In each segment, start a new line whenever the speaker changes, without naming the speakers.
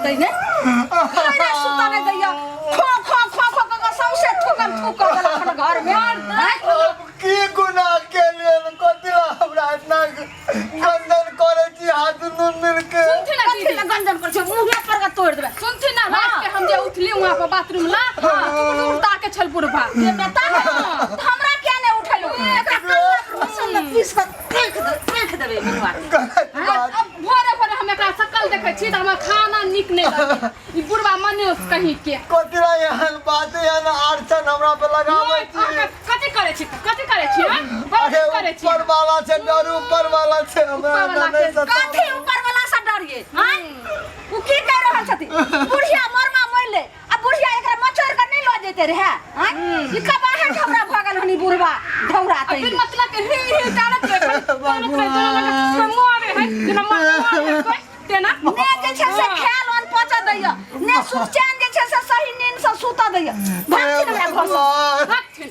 दे ने अरे सुता नहीं दैया खो खो खो खो का सौसे ठुकन ठुक कर देला अपन घर में
की गुनाह के लिए कतिला हमरा इतना गंदन करे छी हाथ नुन मिल के
सुनथि ना दीदी गंजन कर छ मुंह पर का तोड़ देबे सुनथि ना रात के हम जे उठली वहां पर बाथरूम ला तू उठता के छल पुरभा ये बता हमरा क्या ने उठलो एकरा पीस के देख देबे मुंहवा अब भोरे भोरे हम एकरा सकल देखै छी त हमरा खाना निक नै लगे ई बुढ़वा मने कहीं के
कतिला एहन बात एहन अड़चन हमरा पे लगाबै छी
कथि करे छी बहुत करे छी
ऊपर वाला से डर ऊपर वाला से हमरा नहीं सता
कथि ऊपर वाला से डरिए हां उ की कह रहल छथि बुढ़िया मरमा मरले आ बुढ़िया एकरा मचोर के नहीं ल जेते रे हां ई कबा है हमरा भगल हनी बुढ़वा ढौराते फिर मतलब के ही कालत के मोरे है बिना मोरे तेना ने जे छै से खेल on पचा दैया ने सुचैन जे छै से सही नींद से सुता दैया भागथिन हमरा घर से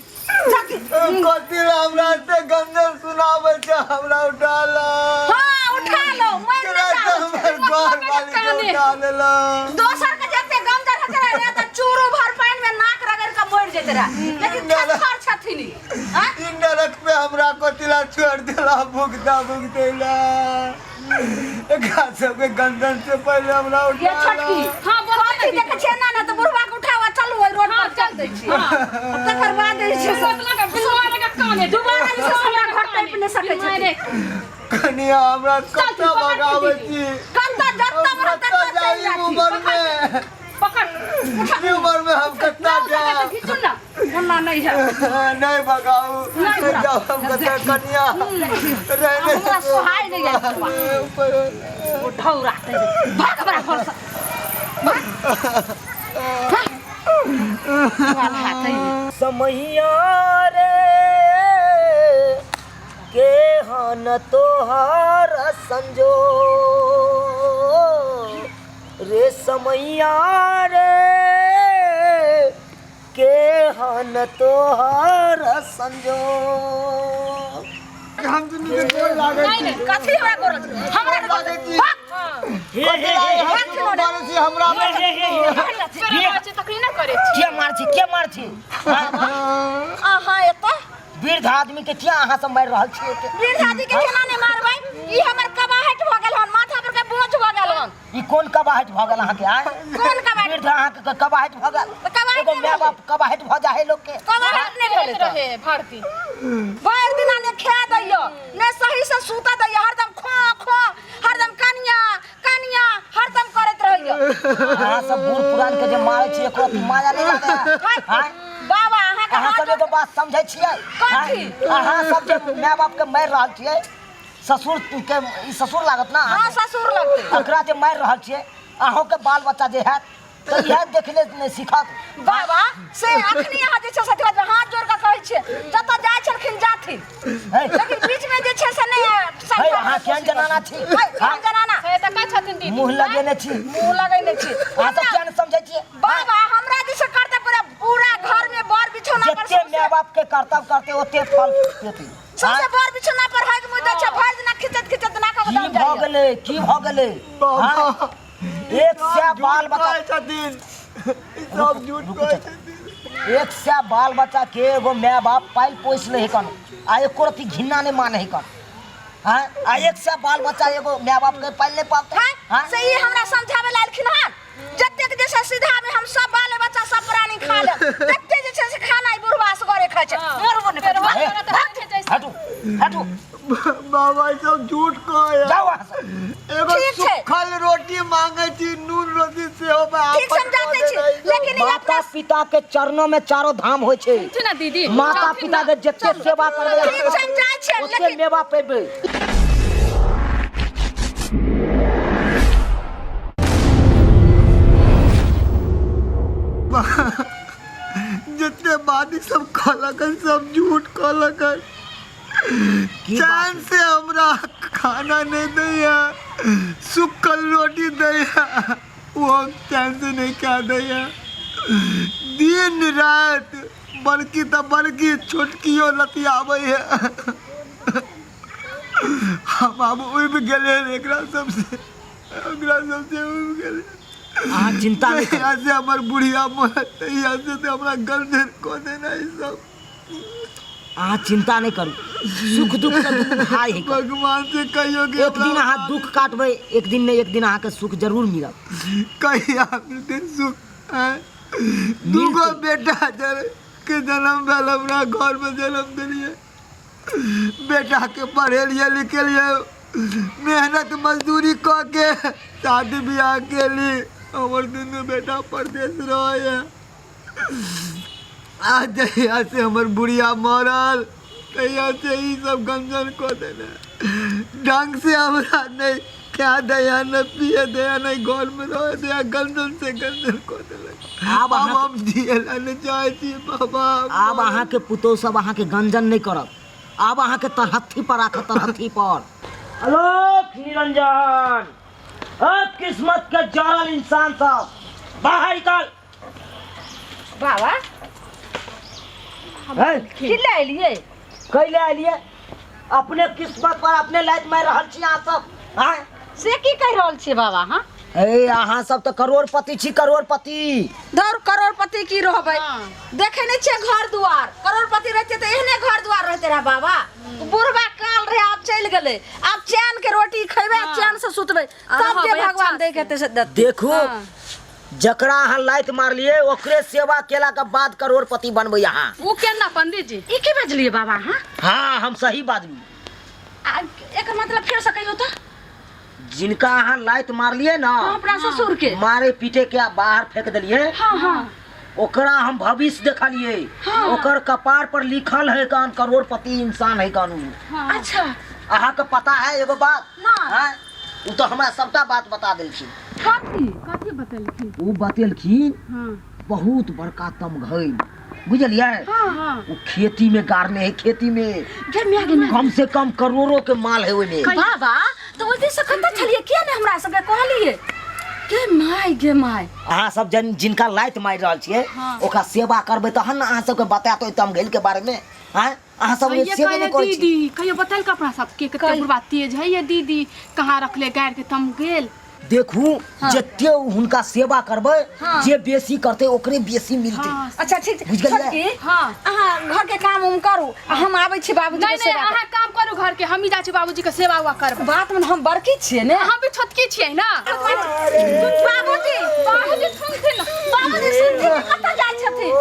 भागथिन
कतिला हमरा से गंदन सुनाबै छै हमरा उठा लो
हां उठा लो मैं
हमर घर वाली के उठा लेला
दोसर के जते गंदन हते रे त चूरू भर पानी में नाक रगड़ के मर जेते रे लेकिन खर छथिन हां
इन नरक पे हमरा कतिला छोड़ देला भुगता भुगतेला एकरा सबके गंदन से पहले हमरा उठा
ये छटकी हां बोलती देखे छै ना ना त बुढ़वा के उठावा चलू ओइ रोड पर चल दै छी हां तकर बाद जे छै मतलब बुढ़वा के काने दुबारा जे छै हमरा घर टाइप ने सकै छै
कनिया हमरा कत्ता भगाबै छी
कत्ता जत्ता हमरा तत्ता जाई
उमर में
पकड़
उठा उमर में हम कत्ता जाए
सुन ना मुन्ना नहीं है
नहीं भगाओ जाओ हम कत्ता कनिया रहने
हमरा सोहाय नहीं है उठौराते भाग बड़ा घर से
समैया रे के हन तोहार संजो रे समैया रे के हन तोहार संजो
हम दुनु के गोर लागे
नहीं कथि हमरा गोर हमरा
लागे छी कतिला हम मारे छी हमरा
तकरी ना करे
के मार छी
आहा एता
वृद्ध आदमी के क्या अहाँ सब मार रहल छियै
वृद्ध आदमी के केना ने मारबै ई हमर कबाहट भ गेल हन माथा पर के बोझ भ गेल हन
ई कोन कबाहट भ गेल अहाँ के आय
कोन कबाहट
वृद्ध अहाँ के कबाहट भ गेल एगो माय बाप कबाहट भ जाए लोग के
कबाहट ने भेल रहे भारती भर दिना ने खा दैयो ने सही से सूता दैयो हरदम खो खो हरदम कनिया कनिया हरदम करत रहियो
अहाँ सब बूढ़ पुरान के जे मारै छी एको माया नहीं लागे हां
बाबा अहाँ
सब तो बात समझै छियै अहाँ सब जे माय बाप के मार रहल छियै ससुर के ई ससुर लागत ना
हां ससुर लगते
एकरा जे मार रहल छियै अहों के बाल बच्चा जे है तो यह देखले ने सिखत
बाबा से अखनी यहाँ जे छै से हाथ जोड़ के कहै छै जत जाय छलखिन जाथिन लेकिन बीच में जे छै से नहीं
है अहाँ केहन जनाना छी
केहन जनाना से त का छथिन दीदी
मुंह लगेने छी
मुंह लगेने छी
अहाँ सब केहन समझै छियै
बाबा हमरा जे से करते पूरा घर में बर बिछौना पर
जते माय बाप के कर्तव्य करते ओते फल देते
सबसे बर बिछौना पर हाथ मुद्दा छै भर दिना खिचत ना का बता जाय
की भ गेलै एक से बाल बच्चा
छथिन सब झूठ कहै छथिन
एक से बाल बच्चा के एगो माय बाप पाल पोस ले कन आ एको रति घिन्ना नहीं माने कन हां आ एक से बाल बच्चा एगो माय बाप के पाल नहीं पाते
हां से ये हमरा समझावे लालखिन हन जते के जैसे सीधा में हम सब बाल बच्चा सब प्राणी खा ले तते जे छै से खाना ई बुढ़वा से करे खाय छै मरबो ने
हटू हटू
बाबा सब झूठ कहै
जाओ
एगो सुखल रोटी मांगे छी नून रोटी से हो बा
ठीक समझाते छी लेकिन
माता पिता के चरणों में चारों धाम होय छै
ना दीदी
माता पिता के जते सेवा करबे
ठीक समझाय छै
ओते मेवा पेबे
जितने बादी सब कहलकन सब झूठ कहलकन चैन से हमरा खाना नहीं दैया सुखल रोटी दैया वो चैन से नहीं खा दैया दिन रात बड़की तो बड़की छोटकियो लतियाबै है हम उब गेले एकरा सबसे उब गेले
अहाँ चिंता नहीं करू।
यहाँ से हमार बुढ़िया मरत यहाँ से तो हमरा गर्दन को देना ई सब।
अहाँ चिंता नहीं करू, सुख दुख के दुख भाई है।
भगवान से कहियो कि
एक दिन अहाँ दुख काटबै, एक दिन ने एक दिन अहाँ के सुख जरूर मिलत।
कहिया मिलते सुख है। दूगो बेटा के जन्म भेल हमरा घर में जन्म दिलिए, बेटा के पढ़ेलिए लिखेलिए, मेहनत मजदूरी क के शादी ब्याह केली। हमर दुनू बेटा परदेश रहे। आज जहिया से हमर बुढ़िया मरल तहिया से ही सब गंजन को देने। ढंग से हमरा नहीं क्या दया न पिए दया नहीं, घर में रह दया, गंजन से गंजन को देले।
आब
हम जियला न चाहे छी बाबा।
आब अहाँ के पुतौह सब अहाँ के गंजन नहीं करत। आब अहाँ के तरहथी पर राखत, तरहथी पर। आलोक निरंजन, अब किस्मत के जरल इंसान सब बाहर निकल।
बाबा किल्ला एलिए?
कैले आलिए? अपने किस्मत पर अपने लाइट मार रहल छी अहाँ सब। हाँ
से की कह रहल छी बाबा? हाँ
ए अहाँ सब तो करोड़पति छी, करोड़पति।
धर करोड़पति की रहबै? देखे नहीं छे घर दुआर, करोड़पति रहते तो एहने घर दुआर रहते रहा बाबा। बुढ़बा काल रहे, अब चल गेले, अब चैन के रोटी खेबे, चैन से सुतबे, तब के भगवान देखे से
देखो जकरा अहाँ लाइट मारलिए ओकरे सेवा केला के बाद करोड़पति बनबै अहाँ।
वो केना पंडित जी? ई की बजलिए बाबा? हाँ
हाँ हम सही बाजली।
एक मतलब फिर से कहियो तो।
जिनका अहाँ लाइट मारलिए ना,
अपना ससुर के
मारे पीटे के बाहर फेंक दिलिए,
हाँ हाँ
ओकरा हम भविष्य देखलिए।
हाँ।
ओकर कपार पर लिखल है कान करोड़पति इंसान है कानून।
हाँ। अच्छा
अहाँ के पता है एगो बात?
ना।
हाँ उ तो हमरा सबटा बात बता देलखिन।
कथी कथी बतेलखिन?
उ बतेलखिन
हाँ
बहुत बड़का तमघैल, बुझलिए?
हाँ हाँ
वो खेती में गाड़ने है, खेती में
गमिया गमिया
कम से कम करोड़ों के माल है ओइमे।
बाबा तो ओइ दिन से कत्ता छलिए किया ने हमरा सबके कहलिए गे माय
अहाँ सब जिनका लाइट मार रहल छियै ओकरा सेवा करबै तहन न अहाँ सबके बताएत ओइ तमघैल के बारे में। हाँ अहाँ सब सेवा नहीं करै छी।
दीदी कहियो बताइल का अपना सबके कते बुढ़वा तेज है ये दीदी, कहाँ रखले गाड़ के तमघैल?
देखू जते हुनका सेवा करबै जे बेसी करते ओकरे बेसी मिलते।
अच्छा ठीक
बुझ गेलिए?
हां अहाँ घर के काम उम करू, हम आबै छी बाबूजी के सेवा। नहीं अहाँ काम करू घर के, हम ही जा छी बाबूजी के सेवा हुआ करब। बात में हम बड़की छियै ने, हम भी छोटकी छियै ना। बाबूजी बाबूजी सुनथिन, बाबूजी सुनथिन कतऽ जाइ छथिन?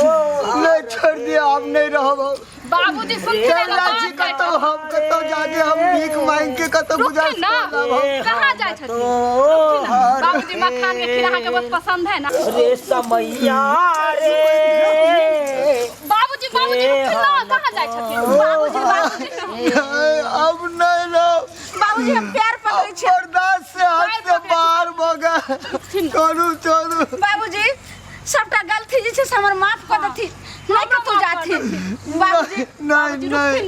नहीं छोड़ दिया, हम नहीं रहब।
बाबूजी सुनथिन ना
कतौ हम कतौ जाके हम भीख मांग के कतौ गुजार
ना। कहाँ जाइ छथिन? बाबूजी मखान के खीरा के बहुत पसंद है ना।
अरे समैया रे
बाबूजी बाबूजी ना कहाँ जाइ छथिन? बाबूजी
अब नहीं रहो
बाबूजी हम पैर पकड़ै छी।
बर्दाश्त से हाथ से बाहर भगा छोड़ू छोड़ू।
बाबूजी सबटा गलती जे छै हमर माफ कर देथि, नहीं कतौ जाथि। बाबूजी
नहीं नहीं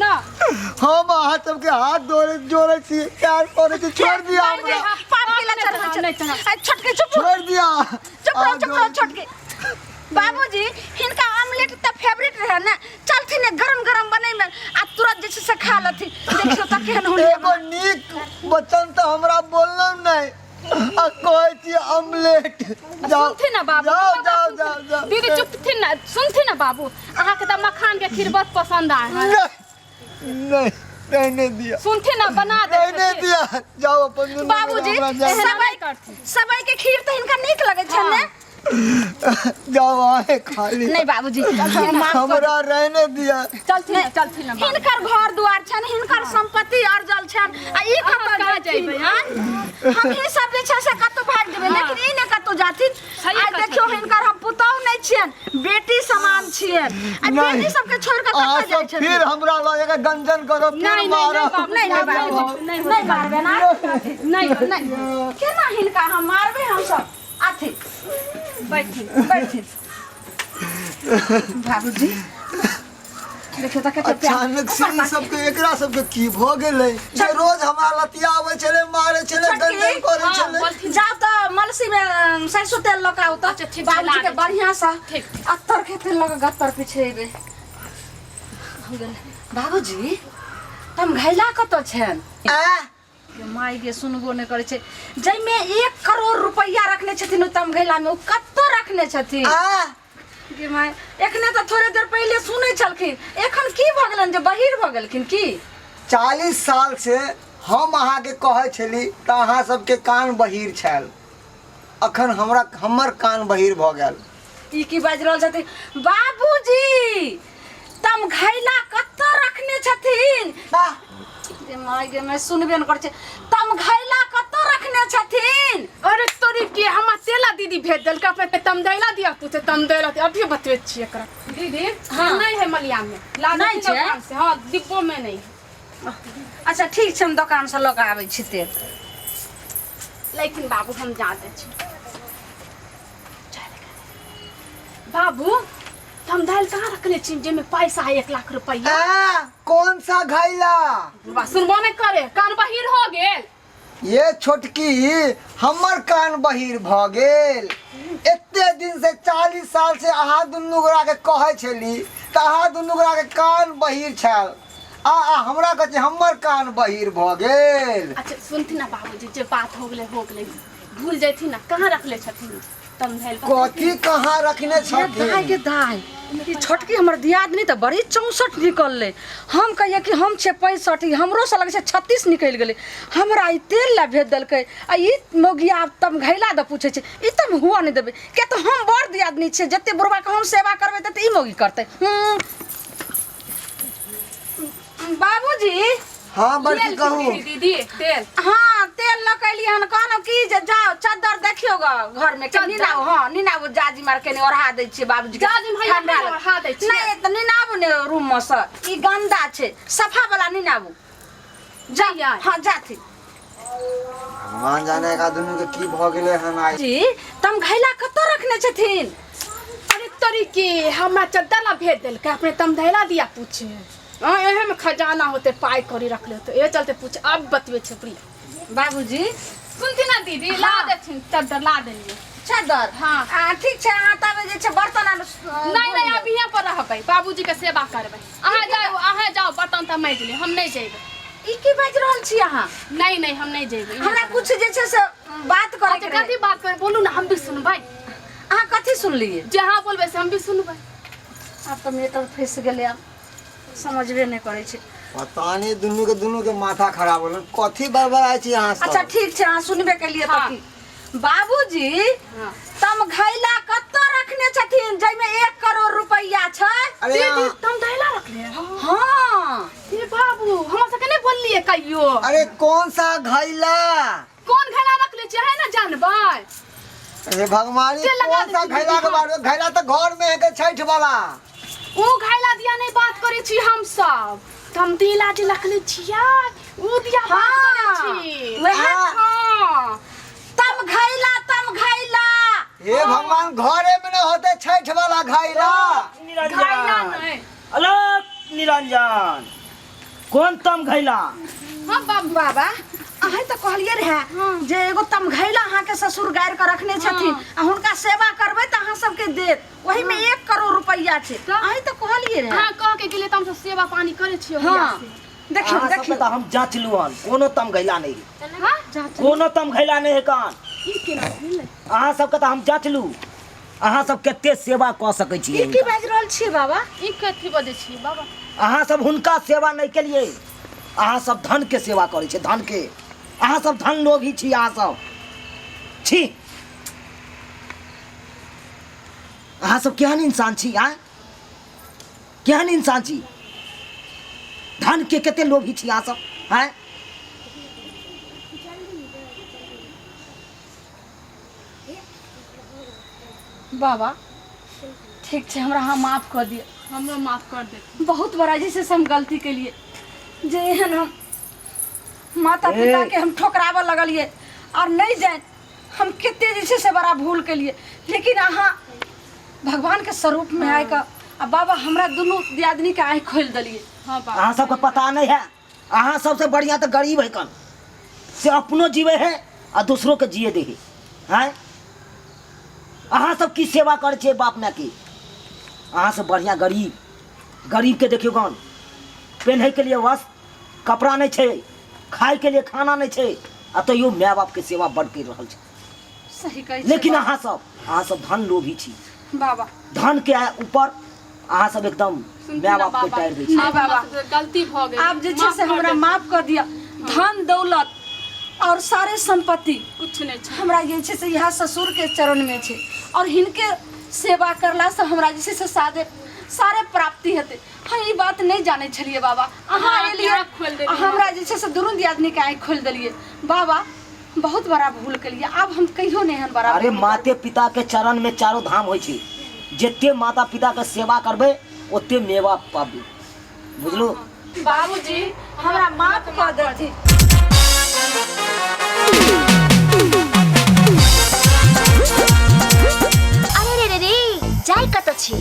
हम अहाँ सबके हाथ जोड़े छी, प्यार करे छी, छोड़ दिया हमरा।
पाप के लक्षण नहीं चढ़ा छोटके चुप
छोड़ दिया
चुप छोटके। बाबूजी हिनका ऑमलेट त फेवरेट रहे ना, चलथिन ने गरम गरम बनै में आ तुरंत जे छै से खा लथि। देखियो त केहन होली।
एगो नीक वचन तो हमरा बोललौ नहीं आ कहै छी ऑमलेट।
सुनथिन ना बाबू,
जाओ जाओ जाओ
दीदी चुप थिन ना, सुनथिन ना बाबू, अहाँ के त मखान के खीर बहुत पसंद आए है।
नहीं दिया,
सुनथिन ना बना दे।
नहीं दिया, जाओ अपन
बाबूजी सबई के खीर त हिनका नीक लगै छै ने।
जाओ आए खाली।
नहीं बाबूजी
हमरा रहने दिया।
चलथिन ना। हिनकर घर दुआर छन, हिनकर संपत्ति अर्जल छन आ ई कतऽ कहाँ जइबै? हां हम ही सब जे छै से कतौ भाग देबै, लेकिन ई ने कतौ जाथिन। आ देखियो हिनकर हम पुतौह नहीं छियन, बेटी समान छियन। आ बेटी सबके छोड़ के कतऽ जाइ छथिन?
फिर हमरा लगे गंजन करो, फिर मारब।
नहीं मारबे ना, नहीं केना हिनका हम मारबे? हम सब आथि बैठिन बाबूजी। देखियो त कते
अचानक से ई सबके एकरा सबके की भ गेलै जे रोज हमरा लतियाबै छले, मारे छले, गंजन करे छले।
जाओ त मलसी में सरसों तेल लगा आउ त बाबूजी के बढ़िया सा अत्तर के तेल लगा गत्तर पिछेबे। बाबूजी तुम घैला कत छन? माय गे सुनबो नहीं करे छे जइमे 1 करोड़ रुपया रखने छथिन तम घैला में, उ कत्तो रखने छथिन गे माय। एखने तो थोड़े देर पहले सुनै छलखिन, एखन की भ गेलन जे बहिर भ गेलखिन की?
40 साल से हम अहाँ के कहै छली त अहाँ सबके कान बहिर छल, अखन हमर कान बहिर भ गेल।
ई की बाज रहल छथिन? बाबूजी तम घैला कत्तो रखने छथिन? गे माय गे मैं सुनबे न करे छे, तम घैला कत्तो रखने छथिन?
अरे तोरी के हम तेला दीदी भेज देल का पे तम दैला दिया पूछे तम दैला अभी बतवे छी एकरा दीदी।
हाँ।
नहीं है मलिया में ला
नहीं छे?
दुकान से। हां डिब्बो में नहीं।
अच्छा ठीक छै, हम दुकान से लग आबै छी तेल।
लेकिन बाबू हम जाते छी। बाबू हम दाल कहाँ रखले छी जे में पैसा है 1 लाख रुपया?
कौन सा घैला?
बा सुनबो नहीं करे, कान बहिर हो गेल।
ये छोटकी हमर कान बहिर भ गेल। एते दिन से 40 साल से अहाँ दुनू गोरा के कहै छली त अहाँ दुनू गोरा के कान बहिर छल, हमरा कहे हमर कान बहिर भ गेल।
अच्छा सुनती ना बाबूजी, जे बात हो गेले भूल जाती ना, कहाँ रखले छथिन तम धैल?
कथी कहाँ रखने
दाय
छथिन?
के दाय ई छोटकी हमर दियादनी त बड़ी 64 निकलले। हम कहिए कि हम छे 65, हमरो से लगे छे 36 निकल गेले। हमरा ई तेल ला भेज देलकै आ ई मोगिया तम घैला द पूछे छे, ई तम हुआ नहीं देबे के? तो हम बड़ दियादनी छे, जत्ते बुढ़वा के हम सेवा करबे त ई मोगी करते। बाबूजी
हाँ बड़की कहू।
दीदी तेल
हाँ तेल लकैली हन, कहनो की जे जाओ चादर देखियो घर में के निनाओ। हाँ निनाओ, जाजी मार के ने ओढ़ा दै छियै बाबूजी के।
जाजी भाई ओढ़ा दै छियै?
नहीं त निनाबू ने रूम में से, ई गंदा छे, सफा वाला निनाबू जा। हाँ जाथी
मान जाने का दुनू के की भ गेले हन आई।
जी तम घैला कत्तो रखने छथिन?
अरे तोरी के हमरा चद्दर ला भेज देल के अपने तम धैला दिया पूछे। हां एहे में खजाना होते पाई करी रखले तो ए चलते पूछ अब बतवे छे प्रिया।
बाबूजी
सुनती ना दीदी, ला देथिन चद्दर ला देलिए
चादर।
हाँ
ठीक छे, अहाँ तबे जे छे बर्तन
नहीं नहीं अब यहाँ पर रहबै, बाबूजी के सेवा करबै। अहाँ जाओ बर्तन त मैं दिले, हम नहीं जेबै।
ई की बाज रहल छी अहाँ?
नहीं नहीं हम नहीं जेबै।
हमरा कुछ जे छे से बात करे के
कथी बात कर बोलू ना, हम भी सुनबै।
अहाँ कथी सुनलिए?
जहाँ बोलबै से हम भी सुनबै।
अब तो मेरे तरफ फंस गेले, अब समझबे नहीं करे छे।
पता नहीं दुनू के माथा खराब होलन, कथी बड़बड़ाई छी अहाँ सब?
अच्छा ठीक छे, अहाँ सुनबे के लिए
हाँ।
बाबूजी
हाँ।
तम घैला कत्तो रखने छथिन जइमे 1 करोड़ रुपया छै?
अरे
दीदी तम धैला रखले?
हाँ
ये बाबू हमरा से नहीं बोललिए कहियो।
अरे कौन सा घैला?
कौन घैला रखले छै है ना जानबै?
अरे भगवानी कौन सा घैला के बारे? घैला तो घर में है के छठ वाला।
ओ घैला दिया नहीं बात करे छी हम सब, तम दिला जे रखले छिया ओ दिया बात करे छी।
वह
हां
तम घैला
हे भगवान घरे में न होते छठ वाला घैला।
घैला नहीं।
अलग निरंजन कौन तम घैला?
हाँ बाबा अहे तो कहलिए रहे जे एगो तम घैला अहाँ के ससुर गायर के रखने छथिन, आ हुनका सेवा करबै त अहाँ सबके देत, वही में 1 करोड़ रुपया छै। अहे तो कहलिए रहे।
हां कह के गेले तम सब सेवा पानी करे छियो।
हाँ देखियो
देखियो तो हम जांच लुहन, कोनो तम घैला नहीं रे,
हां
कोनो तम घैला नहीं है कान।
ई केना भेलै?
अहाँ सबके तो हम जांच लू, अहाँ सब केते सेवा क सकै छियै?
की बाज रहल छी बाबा?
ई कथी बजै छी बाबा?
अहाँ सब हुनका सेवा नहीं केलिए, अहाँ सब धन के सेवा करै छै, धन के। अहाँ सब धन लोभी छी, अहाँ सब छी। अहाँ सब केहन इंसान छी? केहन इंसान छी? धन के केते लोभी छी अहाँ सब? हैं
बाबा ठीक छै, हमरा हाँ माफ कर दिए।
हमरो माफ कर दे।
बहुत बड़ा जैसे से हम गलती के लिए जे एहन हम माता पिता के हम ठोकरावे लगलिए और नहीं जाए हम कितने जैसे से बड़ा भूल के लिए, लेकिन अहाँ भगवान के स्वरूप में आए का आ बाबा हमरा दोनों दियादनी के आँख खोल दिलिए।
हां बाबा
अहाँ सबके पता नहीं है, अहाँ सबसे बढ़िया तो गरीब है कन से अपनो जीवे है और दूसरों के जिए दे है। अहाँ सब की सेवा करे छे बाप माँ की? अहाँ से बढ़िया गरीब के देखियो कौन पहने के लिए वस्त्र कपड़ा नहीं छे, खाए के लिए खाना नहीं छे आ तो यो माय बाप के सेवा बढ़ कर रहल छे।
सही कहै
लेकिन अहाँ सब धन लोभी छी।
बाबा
धन के ऊपर अहाँ सब एकदम माय बाप के टायर दै छी।
हां बाबा
गलती भ गेल।
आप जे छै से हमरा माफ कर दिया। धन दौलत और सारे संपत्ति
कुछ नहीं छै
हमरा ये छै से यहाँ ससुर के चरण में छै और हिनके सेवा करला से हमरा जे छै से सारे प्राप्ति हेतै। हम ई बात नहीं जाने छलिए बाबा। अहाँ एलिए हमरा जे छै से दुनू दियादनी के आँख खोल देलिए बाबा। बहुत बड़ा भूल केलिए। अब हम कहियो नहीं हन बड़ा।
अरे माते पिता के चरण में चारों धाम होय छै। जते माता पिता के सेवा करबे ओते मेवा पाबे। बुझलो
बाबूजी हमरा माफ कर देथि।
अरे रे रे जाय कत छी।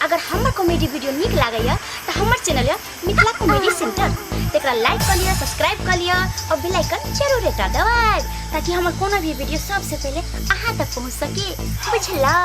अगर हमर कॉमेडी वीडियो निक लागैया त हमर चैनल है मिथिला कॉमेडी सेंटर तेकरा लाइक कर लिया, सब्सक्राइब कर लिया और बेल आइकन जरूर एकटा दबाएब ताकि हमर कोनो भी वीडियो सबसे पहले अहाँ तक पहुंच सके। बुझलौ?